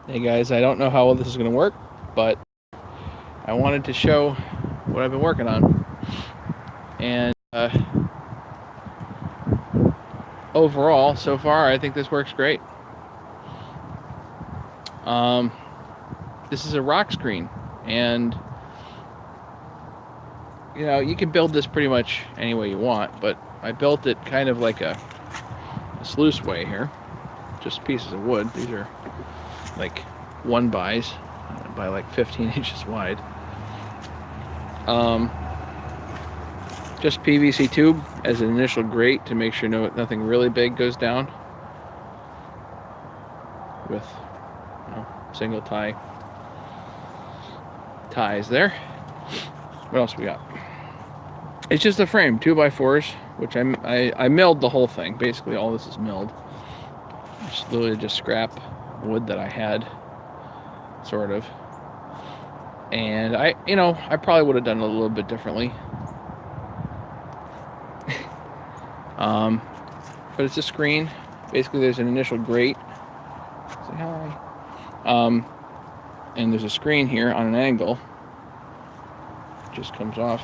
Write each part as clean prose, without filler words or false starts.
Hey guys, I don't know how well this is going to work, but I wanted to show what I've been working on. And overall, so far, I think this works great. This is a rock screen, and you can build this pretty much any way you want, but I built it kind of like a sluice way here. Just pieces of wood. These are like 1x by like 15 inches wide. Just PVC tube as an initial grate to make sure nothing really big goes down with single ties there. What else we got? It's just a frame, 2x4s, which I milled the whole thing. Basically, all this is milled. It's literally just scrap wood that I had, sort of. And I probably would have done it a little bit differently. But it's a screen. Basically, there's an initial grate. Say hi. And there's a screen here on an angle. It just comes off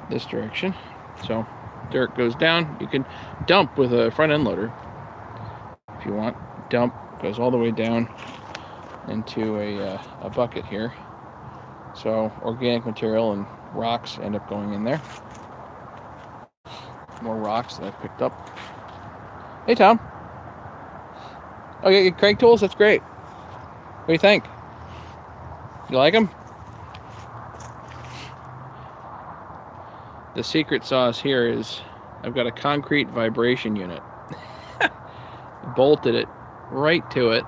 this direction. So dirt goes down. You can dump with a front end loader if you want. Dump goes all the way down into a bucket here. So organic material and rocks end up going in there. More rocks that I've picked up. Hey, Tom. Okay, crank tools? That's great. What do you think? You like them? The secret sauce here is I've got a concrete vibration unit. Bolted it right to it.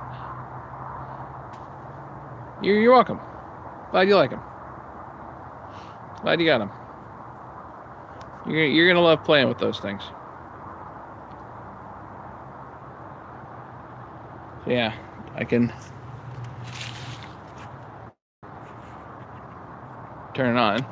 You're welcome. Glad you like them. Glad you got them. You're gonna love playing with those things. So yeah, I can turn it on.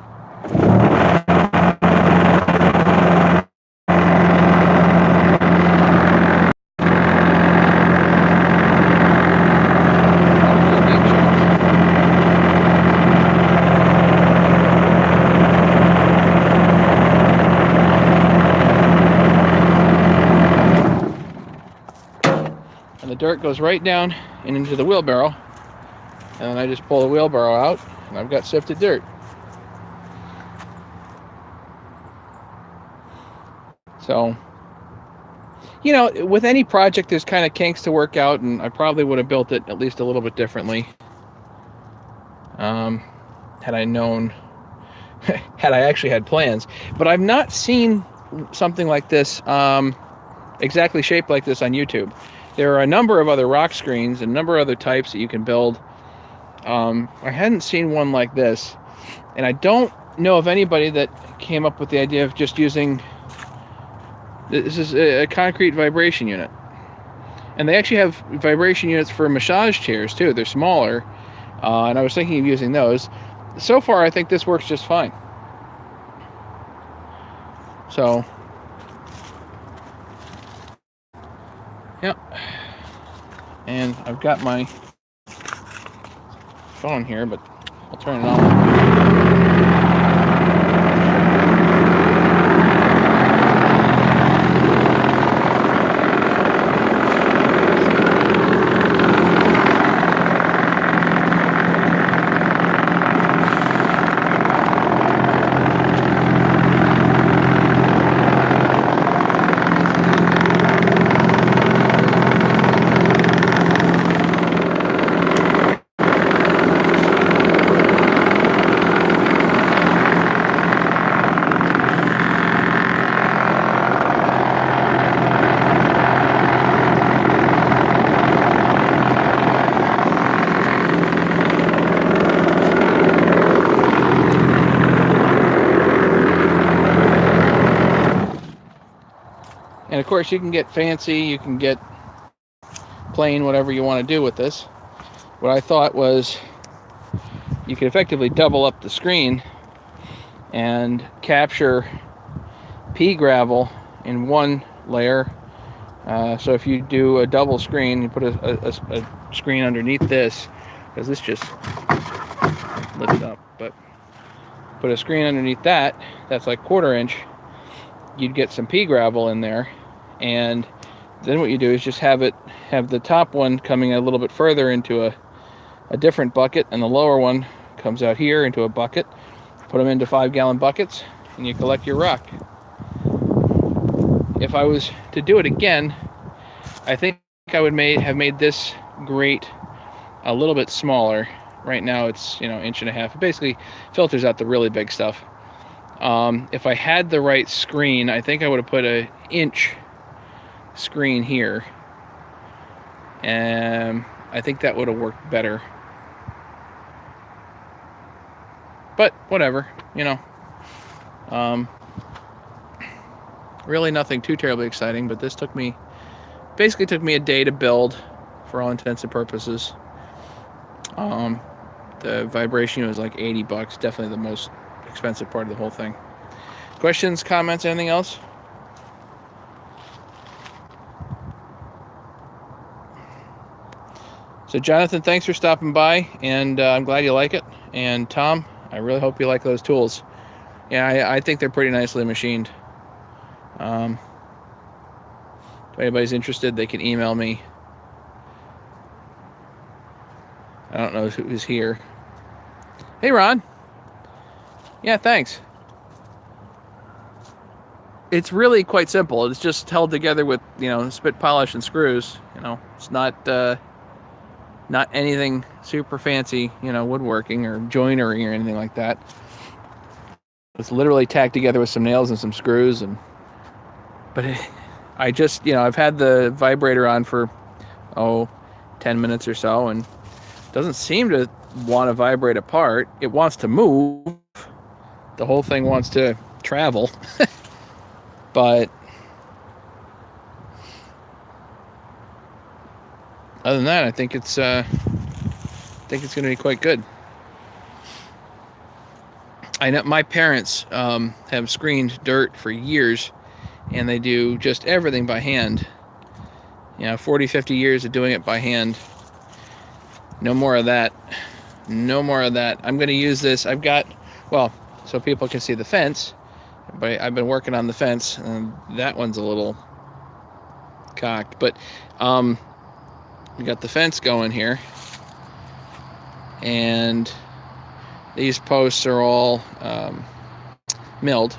And the dirt goes right down and into the wheelbarrow. And then I just pull the wheelbarrow out and I've got sifted dirt. So, with any project, there's kind of kinks to work out, and I probably would have built it at least a little bit differently. Had I known, had I actually had plans. But I've not seen something like this, exactly shaped like this on YouTube. There are a number of other rock screens and a number of other types that you can build. I hadn't seen one like this, and I don't know of anybody that came up with the idea of just using. This is a concrete vibration unit. And they actually have vibration units for massage chairs too. They're smaller, and I was thinking of using those. So far, I think this works just fine. So, yeah. And I've got my phone here, but I'll turn it on. And of course, you can get fancy, you can get plain, whatever you want to do with this. What I thought was you could effectively double up the screen and capture pea gravel in one layer So if you do a double screen, you put a screen underneath this, because this just lifts up, but put a screen underneath that, that's like 1/4 inch, you'd get some pea gravel in there, and then what you do is just have the top one coming a little bit further into a different bucket, and the lower one comes out here into a bucket. Put them into 5-gallon buckets, and you collect your rock. If I was to do it again, I think I would have made this grate a little bit smaller. Right now it's 1.5 inches. It basically filters out the really big stuff. If I had the right screen, I think I would have put an inch screen here, and I think that would have worked better. But whatever, really nothing too terribly exciting, but this basically took me a day to build for all intents and purposes. The vibration was like $80, definitely the most expensive part of the whole thing. Questions, comments, anything else? So Jonathan, thanks for stopping by, and I'm glad you like it. And Tom, I really hope you like those tools. Yeah, I think they're pretty nicely machined. If anybody's interested, they can email me. I don't know who's here. Hey, Ron. Yeah, thanks. It's really quite simple. It's just held together with, spit polish and screws. It's not anything super fancy, woodworking or joinery or anything like that. It's literally tacked together with some nails and some screws. But I just, I've had the vibrator on for 10 minutes or so, and it doesn't seem to want to vibrate apart. It wants to move. The whole thing wants to travel. But other than that, I think it's going to be quite good. I know my parents have screened dirt for years, and they do just everything by hand. 40, 50 years of doing it by hand. No more of that. No more of that. I'm going to use this. I've got, so people can see the fence, but I've been working on the fence, and that one's a little cocked. But we got the fence going here, and these posts are all milled.